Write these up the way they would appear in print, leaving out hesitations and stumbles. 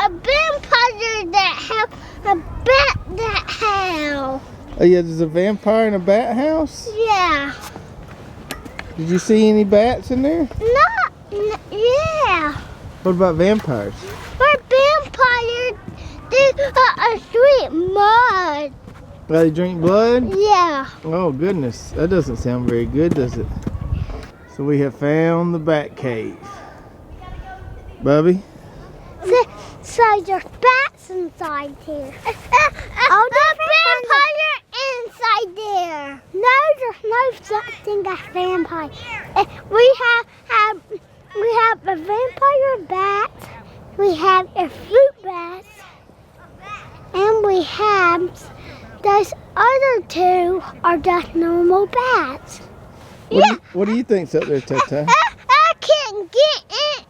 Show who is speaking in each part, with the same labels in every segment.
Speaker 1: a vampire that have a bat that house.
Speaker 2: Oh yeah, there's a vampire in a bat house?
Speaker 1: Yeah.
Speaker 2: Did you see any bats in there?
Speaker 1: Yeah.
Speaker 2: What about vampires?
Speaker 1: We're vampires. They are sweet mud.
Speaker 2: Oh, they drink blood?
Speaker 1: Yeah.
Speaker 2: Oh goodness, that doesn't sound very good, does it? So we have found the bat cave. Bubby?
Speaker 1: So there's bats inside here. Oh, the vampire inside there. No, there's no such thing as vampire. We have a vampire bat. We have a fruit bat, and we have those other two are just normal bats.
Speaker 2: What do you think's up there, Tata?
Speaker 1: I can't get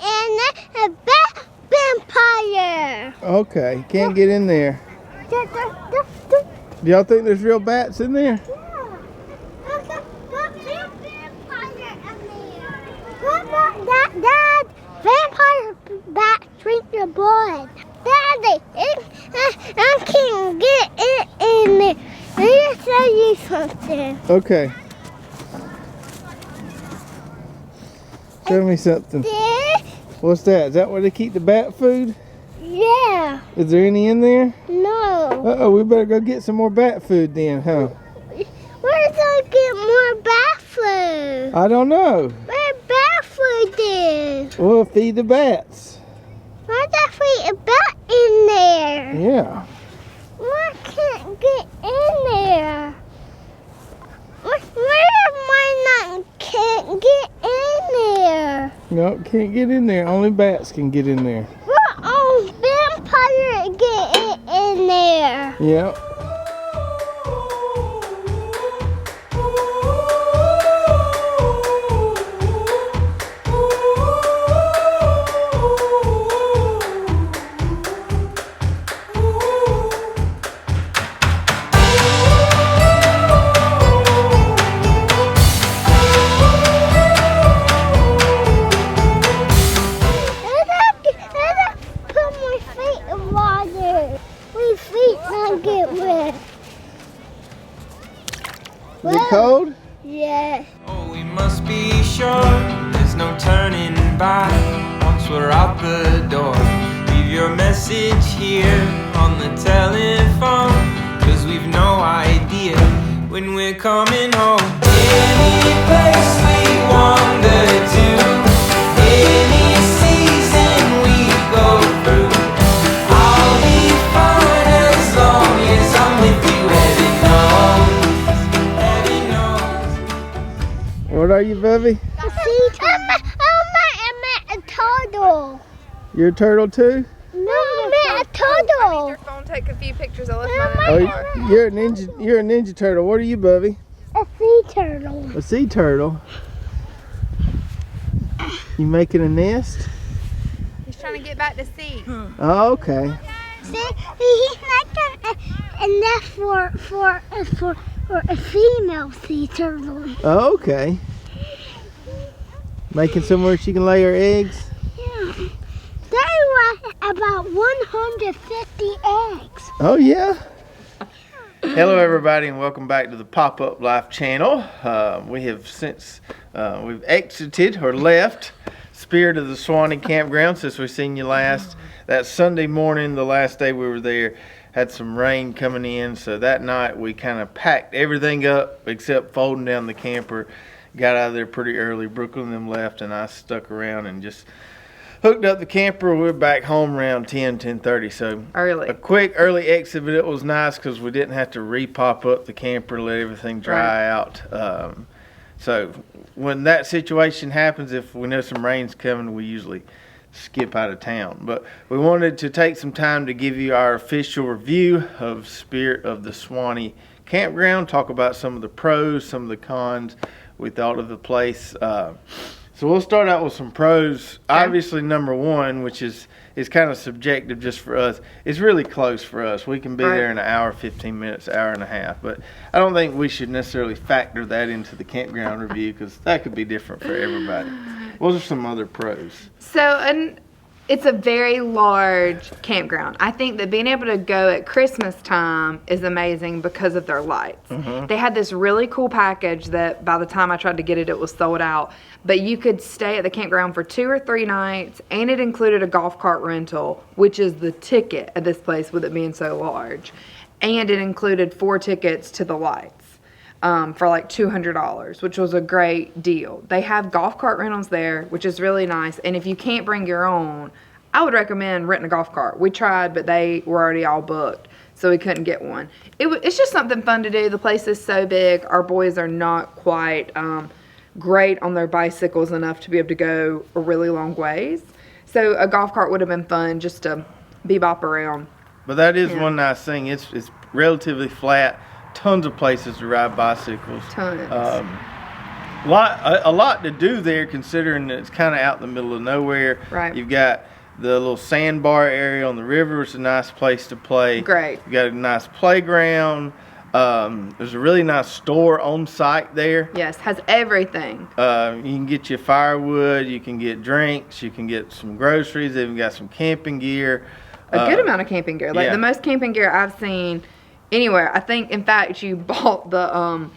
Speaker 1: in a bat vampire.
Speaker 2: Okay, can't get in there. Do y'all think there's real bats in there?
Speaker 1: Dad, vampire bats drink your blood. Daddy, I can't get it in there. Let me show you something.
Speaker 2: Okay. Show me something.
Speaker 1: This?
Speaker 2: What's that? Is that where they keep the bat food?
Speaker 1: Yeah.
Speaker 2: Is there any in there?
Speaker 1: No.
Speaker 2: Uh-oh, we better go get some more bat food then, huh?
Speaker 1: Where do I get more bat food?
Speaker 2: I don't know.
Speaker 1: Where bat food is?
Speaker 2: We'll feed the bats.
Speaker 1: Where's that feed a bat in there?
Speaker 2: Yeah.
Speaker 1: I can't get in there. Where am I not can't get in there?
Speaker 2: No, can't get in there. Only bats can get in there.
Speaker 1: We're on vampire get it in there.
Speaker 2: Yep. Is it cold?
Speaker 1: Yeah.
Speaker 3: Oh, we must be sure there's no turning back once we're out the door. Leave your message here on the telephone, 'cause we've no idea when we're coming home. Any place we wander to, any season we go through, I'll be fine as long as I'm with you.
Speaker 2: What are you, Bubby?
Speaker 1: A sea turtle. I met a turtle.
Speaker 2: You're a turtle too?
Speaker 1: No, I met a turtle.
Speaker 4: I need your phone. Take a few pictures. I'll left mine
Speaker 2: Oh,
Speaker 4: in the car.
Speaker 2: you're a ninja. You're a ninja turtle. What are you, Bubby?
Speaker 1: A sea turtle.
Speaker 2: A sea turtle. You making a nest?
Speaker 4: He's trying to get back to sea.
Speaker 2: Oh, okay.
Speaker 1: See, he's making a nest for a female sea turtle.
Speaker 2: Oh, okay. Making somewhere she can lay her eggs?
Speaker 1: Yeah. There were about 150 eggs.
Speaker 2: Oh, yeah. Hello, everybody, and welcome back to the Pop-Up Life channel. We have since we've exited or left Spirit of the Suwannee Campground since we've seen you last. That Sunday morning, the last day we were there, had some rain coming in, so that night we kind of packed everything up except folding down the camper. Got out of there pretty early. Brooklyn and them left, and I stuck around and just hooked up the camper. We were back home around 10:30. So
Speaker 4: Early.
Speaker 2: a quick early exit, but it was nice because we didn't have to re-pop up the camper, let everything dry out. So when that situation happens, if we know some rain's coming, we usually skip out of town. But we wanted to take some time to give you our official review of Spirit of the Suwannee Campground, talk about some of the pros, some of the cons we thought of the place. So we'll start out with some pros.
Speaker 4: Okay.
Speaker 2: Obviously, number one, which is kind of subjective just for us, it's really close for us. We can be there in an hour, 15 minutes, hour and a half. But I don't think we should necessarily factor that into the campground review because that could be different for everybody. What are some other pros?
Speaker 4: So, It's a very large campground. I think that being able to go at Christmas time is amazing because of their lights. They had this really cool package that by the time I tried to get it, it was sold out. But you could stay at the campground for 2 or 3 nights, and it included a golf cart rental, which is the ticket at this place with it being so large. And it included 4 tickets to the lights. For like $200, which was a great deal. They have golf cart rentals there, which is really nice. And if you can't bring your own, I would recommend renting a golf cart. We tried, but they were already all booked, so we couldn't get one. It's just something fun to do. The place is so big. Our boys are not quite great on their bicycles enough to be able to go a really long ways. So a golf cart would have been fun just to bebop around.
Speaker 2: But that is one nice thing. It's relatively flat. Tons of places to ride bicycles.
Speaker 4: Tons.
Speaker 2: A lot to do there, considering that it's kind of out in the middle of nowhere.
Speaker 4: Right.
Speaker 2: You've got the little sandbar area on the river. It's a nice place to play.
Speaker 4: Great.
Speaker 2: You got a nice playground. There's a really nice store on site there.
Speaker 4: Yes, has everything.
Speaker 2: You can get your firewood. You can get drinks. You can get some groceries. They've even got some camping gear.
Speaker 4: A good amount of camping gear. Like
Speaker 2: yeah.
Speaker 4: the most camping gear I've seen anywhere. I think, in fact, you bought the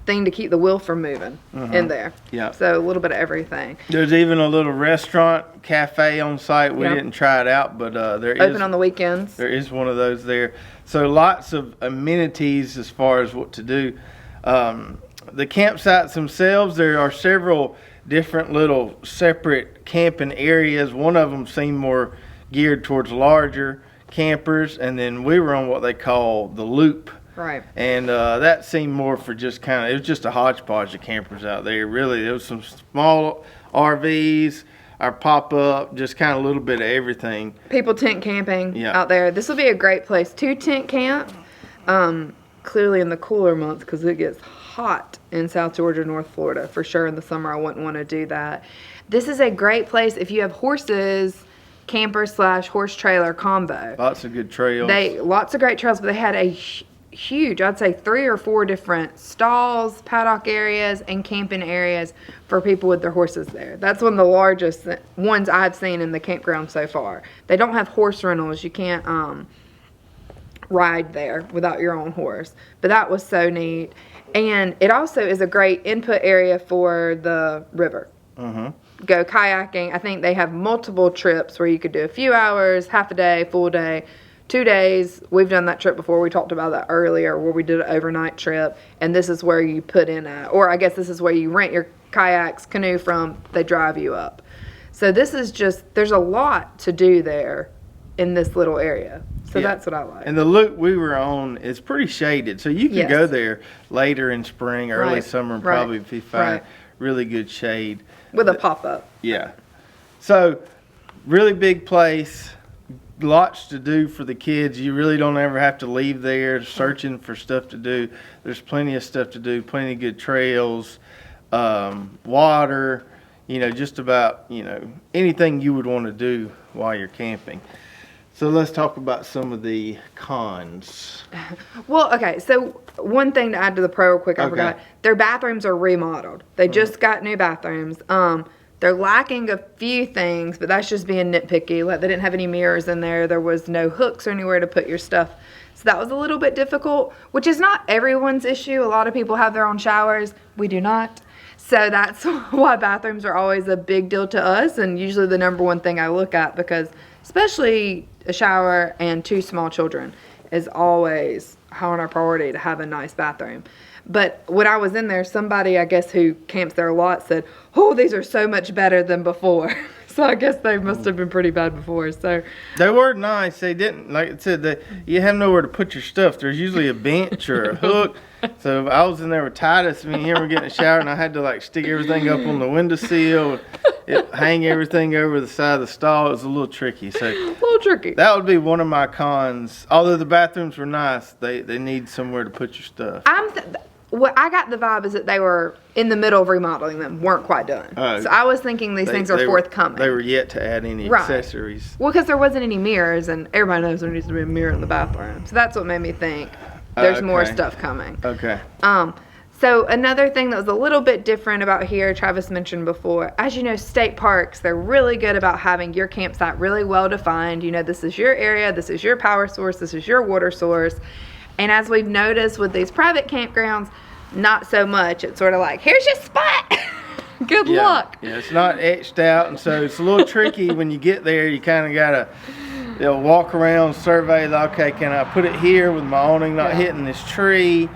Speaker 4: thing to keep the wheel from moving in there.
Speaker 2: Yeah.
Speaker 4: So a little bit of everything.
Speaker 2: There's even a little restaurant, cafe on site. We didn't try it out, but there is.
Speaker 4: Open on the weekends.
Speaker 2: There is one of those there. So lots of amenities as far as what to do. The campsites themselves, there are several different little separate camping areas. One of them seemed more geared towards larger campers, and then we were on what they call the loop,
Speaker 4: Right.
Speaker 2: and that seemed more for just it was just a hodgepodge of campers out there. Really, there was some small RVs, our pop-up, just kind of a little bit of everything.
Speaker 4: People tent camping out there. This will be a great place to tent camp, clearly in the cooler months, because it gets hot in South Georgia, North Florida. For sure in the summer I wouldn't want to do that. This is a great place if you have horses, camper / horse trailer combo.
Speaker 2: Lots of good trails.
Speaker 4: Lots of great trails, but they had a huge, I'd say 3 or 4 different stalls, paddock areas, and camping areas for people with their horses there. That's one of the largest ones I've seen in the campground so far. They don't have horse rentals. You can't ride there without your own horse. But that was so neat. And it also is a great input area for the river. Go kayaking. I think they have multiple trips where you could do a few hours, half a day, full day, 2 days. We've done that trip before. We talked about that earlier, where we did an overnight trip, and this is where you put in or I guess this is where you rent your kayaks, canoe from. They drive you up. So this is there's a lot to do there in this little area. So that's what I like.
Speaker 2: And the loop we were on is pretty shaded, so you can go there later in spring, early summer, and probably be fine. Really good shade.
Speaker 4: With a pop-up.
Speaker 2: Yeah. So, really big place. Lots to do for the kids. You really don't ever have to leave there searching for stuff to do. There's plenty of stuff to do, plenty of good trails, water, just about, anything you would want to do while you're camping. So let's talk about some of the cons.
Speaker 4: Well, okay, so one thing to add to the pro real quick, I forgot. Their bathrooms are remodeled. They just got new bathrooms. They're lacking a few things, but that's just being nitpicky. Like, they didn't have any mirrors in there. There was no hooks or anywhere to put your stuff. So that was a little bit difficult, which is not everyone's issue. A lot of people have their own showers. We do not. So that's why bathrooms are always a big deal to us, and usually the number one thing I look at, because especially a shower and 2 small children is always high on our priority to have a nice bathroom. But when I was in there, somebody, I guess, who camps there a lot said, oh, these are so much better than before. So I guess they must have been pretty bad before. So
Speaker 2: they were nice. They didn't, like I said, you have nowhere to put your stuff. There's usually a bench or a hook. So I was in there with Titus. Me and him were getting a shower, and I had to stick everything up on the windowsill, hang everything over the side of the stall. It was a little tricky. So
Speaker 4: a little tricky.
Speaker 2: That would be one of my cons. Although the bathrooms were nice, they need somewhere to put your stuff.
Speaker 4: What I got the vibe is that they were in the middle of remodeling them, weren't quite done. So I was thinking these things are forthcoming.
Speaker 2: They were yet to add any accessories.
Speaker 4: Well, because there wasn't any mirrors, and everybody knows there needs to be a mirror in the bathroom. So that's what made me think there's more stuff coming.
Speaker 2: Okay.
Speaker 4: So another thing that was a little bit different about here, Travis mentioned before, as you know, state parks, they're really good about having your campsite really well defined. You know, this is your area, this is your power source, this is your water source. And as we've noticed with these private campgrounds, not so much. It's sort of like, here's your spot. Good luck.
Speaker 2: Yeah, it's not etched out, and so it's a little tricky when you get there. You kind of got to walk around, survey, like, okay, can I put it here with my awning not hitting this tree?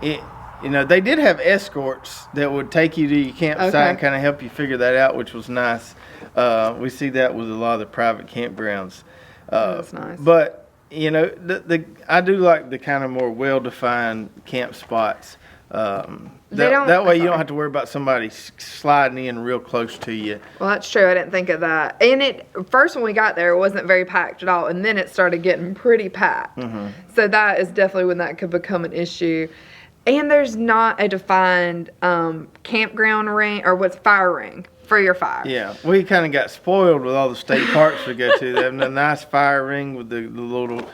Speaker 2: They did have escorts that would take you to your campsite and kind of help you figure that out, which was nice. We see that with a lot of the private campgrounds.
Speaker 4: That's nice.
Speaker 2: But I do like the kind of more well-defined camp spots. That way you don't have to worry about somebody sliding in real close to you.
Speaker 4: Well, that's true. I didn't think of that. And first when we got there, it wasn't very packed at all, and then it started getting pretty packed. Mm-hmm. So that is definitely when that could become an issue. And there's not a defined campground ring or fire ring for your fire.
Speaker 2: Yeah, we kind of got spoiled with all the state parks we go to. They have a nice fire ring with the little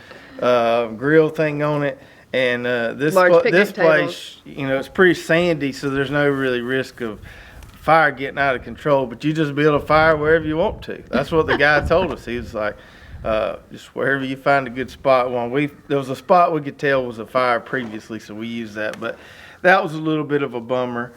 Speaker 2: grill thing on it. And this place, it's pretty sandy, so there's no really risk of fire getting out of control. But you just build a fire wherever you want to. That's what the guy told us. He was like, just wherever you find a good spot. There was a spot we could tell was a fire previously, so we used that. But that was a little bit of a bummer.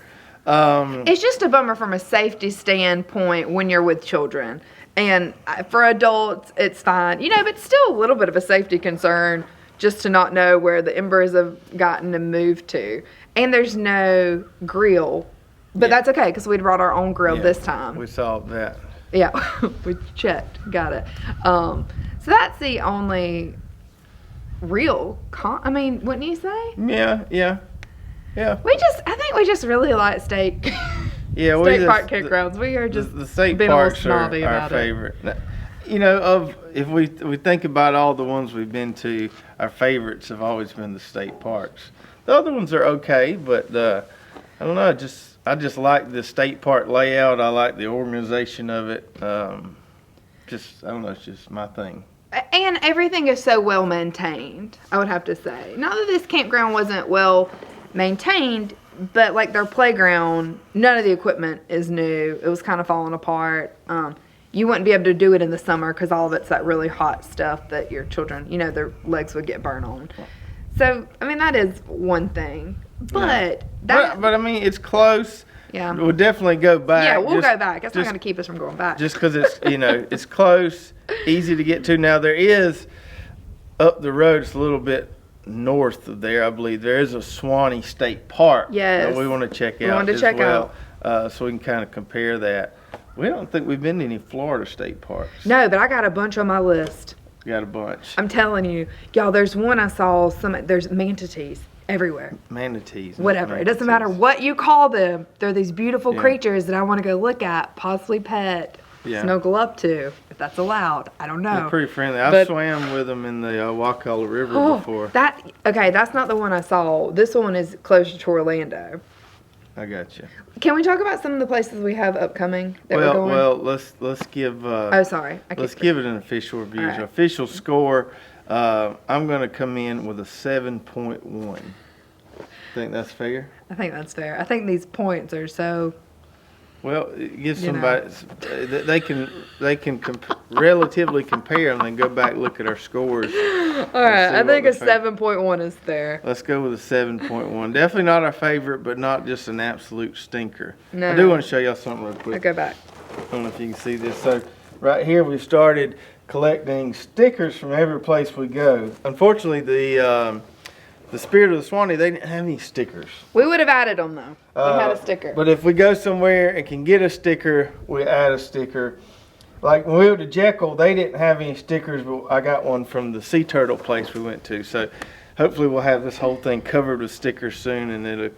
Speaker 4: It's just a bummer from a safety standpoint when you're with children. And for adults, it's fine. But still a little bit of a safety concern just to not know where the embers have gotten and moved to. And there's no grill. But that's okay, because we brought our own grill this time.
Speaker 2: We solved that.
Speaker 4: Yeah, we checked. Got it. So that's the only real wouldn't you say?
Speaker 2: Yeah.
Speaker 4: I think we just really like state park campgrounds. We are just
Speaker 2: the state
Speaker 4: being
Speaker 2: parks
Speaker 4: a little snobby
Speaker 2: are our
Speaker 4: about
Speaker 2: favorite. If we think about all the ones we've been to, our favorites have always been the state parks. The other ones are okay, but I don't know. I just like the state park layout. I like the organization of it. I don't know. It's just my thing.
Speaker 4: And everything is so well maintained, I would have to say. Not that this campground wasn't well maintained, but like their playground, none of the equipment is new. It was kind of falling apart. You wouldn't be able to do it in the summer because all of it's that really hot stuff that your children, their legs would get burned on. So, that is one thing. But it's close. Yeah.
Speaker 2: We'll definitely go back.
Speaker 4: Yeah, we'll go back. That's not going to keep us from going back.
Speaker 2: Just because it's, it's close, easy to get to. Now, there is, up the road, it's a little bit north of there, I believe. There is a Suwannee State Park that we want to check out so we can kind of compare that. We don't think we've been to any Florida state parks.
Speaker 4: No, but I got a bunch on my list.
Speaker 2: Got a bunch.
Speaker 4: I'm telling you. Y'all, there's one I saw, there's manatees everywhere.
Speaker 2: Manatees.
Speaker 4: Whatever. It doesn't matter what you call them. They're these beautiful creatures that I want to go look at, possibly pet, snuggle up to, if that's allowed. I don't know.
Speaker 2: They're pretty friendly. I've swam with them in the Wakulla River before.
Speaker 4: That's not the one I saw. This one is closer to Orlando.
Speaker 2: I got you.
Speaker 4: Can we talk about some of the places we have upcoming that we're going?
Speaker 2: Well, let's give. Let's give it an official review. Right. Official score. I'm going to come in with a 7.1. Think that's fair?
Speaker 4: I think that's fair. I think these points are so.
Speaker 2: Well, it gives somebody they can relatively compare and then go back and look at our scores.
Speaker 4: All right, I think a 7.1 is fair.
Speaker 2: Let's go with a 7.1. Definitely not our favorite, but not just an absolute stinker.
Speaker 4: No.
Speaker 2: I do want to show y'all something real quick.
Speaker 4: I'll go back.
Speaker 2: I don't know if you can see this. So right here we started collecting stickers from every place we go. Unfortunately, the Spirit of the Suwannee, they didn't have any stickers.
Speaker 4: We would have added them, though. We had a sticker.
Speaker 2: But if we go somewhere and can get a sticker, we add a sticker. Like when we went to Jekyll, they didn't have any stickers, but I got one from the sea turtle place we went to. So hopefully we'll have this whole thing covered with stickers soon, and it'll,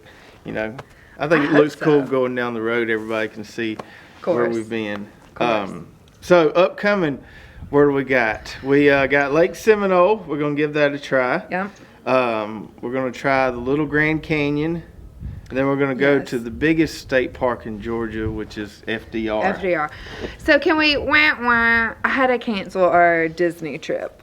Speaker 2: I think it looks cool going down the road. Everybody can see where we've been. So upcoming, where do we got? We got Lake Seminole. We're going to give that a try.
Speaker 4: Yeah.
Speaker 2: We're going to try the Little Grand Canyon, and then we're going to go to the biggest state park in Georgia, which is FDR.
Speaker 4: So can we, I had to cancel our Disney trip.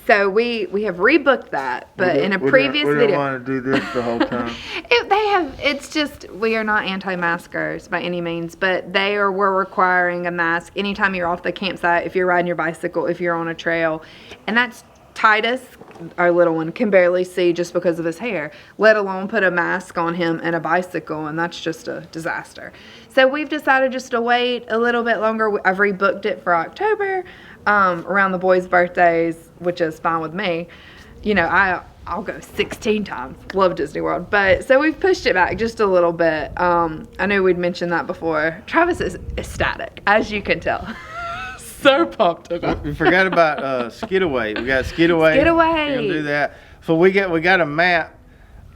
Speaker 4: So we have rebooked that, but in a previous
Speaker 2: we
Speaker 4: video,
Speaker 2: don't want to do this the whole time.
Speaker 4: it's just, we are not anti-maskers by any means, but we're requiring a mask anytime you're off the campsite, if you're riding your bicycle, if you're on a trail. And that's Titus, our little one, can barely see just because of his hair, let alone put a mask on him and a bicycle, and that's just a disaster. So we've decided just to wait a little bit longer. I've rebooked it for October, around the boys' birthdays, which is fine with me. You know, I'll go 16 times. Love Disney World. But so we've pushed it back just a little bit. I know we'd mentioned that before. Travis is ecstatic, as you can tell. So pumped about.
Speaker 2: We forgot about Skidaway. We got Skidaway.
Speaker 4: Skidaway.
Speaker 2: We're gonna do that. So we got a map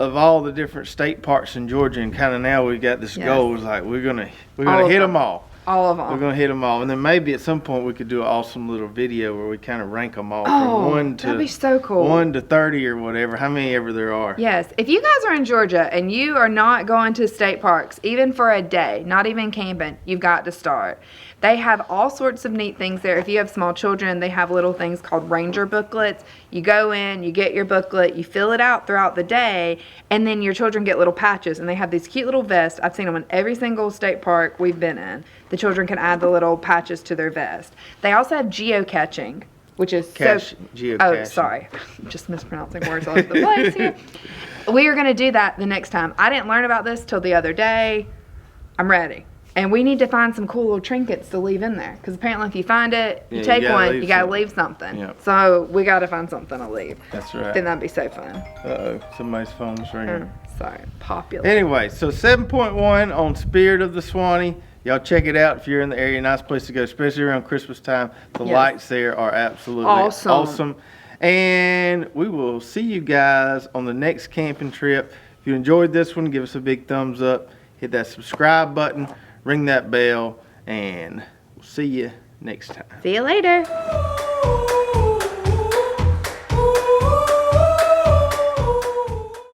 Speaker 2: of all the different state parks in Georgia, and kind of now we got this goal. It's like we're gonna hit them all.
Speaker 4: All of them.
Speaker 2: We're gonna hit them all, and then maybe at some point we could do an awesome little video where we kind of rank them all from 1 to
Speaker 4: that'd be so cool.
Speaker 2: 1 to 30 or whatever, how many ever there are.
Speaker 4: Yes, if you guys are in Georgia and you are not going to state parks, even for a day, not even camping, you've got to start. They have all sorts of neat things there. If you have small children, they have little things called ranger booklets. You go in, you get your booklet, you fill it out throughout the day, and then your children get little patches, and they have these cute little vests. I've seen them in every single state park we've been in. The children can add the little patches to their vest. They also have geocaching, which is
Speaker 2: geocaching.
Speaker 4: Oh, sorry. I'm just mispronouncing words all over the place here. We are going to do that the next time. I didn't learn about this till the other day. I'm ready. And we need to find some cool little trinkets to leave in there. Because apparently if you find it, you take one, you got to leave something.
Speaker 2: Yep.
Speaker 4: So we got to find something to leave.
Speaker 2: That's right.
Speaker 4: Then that'd be so fun.
Speaker 2: Uh-oh, somebody's phone's ringing.
Speaker 4: Sorry, popular.
Speaker 2: Anyway, so 7.1 on Spirit of the Suwannee. Y'all check it out if you're in the area. Nice place to go, especially around Christmas time. The lights there are absolutely awesome. And we will see you guys on the next camping trip. If you enjoyed this one, give us a big thumbs up. Hit that subscribe button. Ring that bell, and we'll see you next time.
Speaker 4: See you later.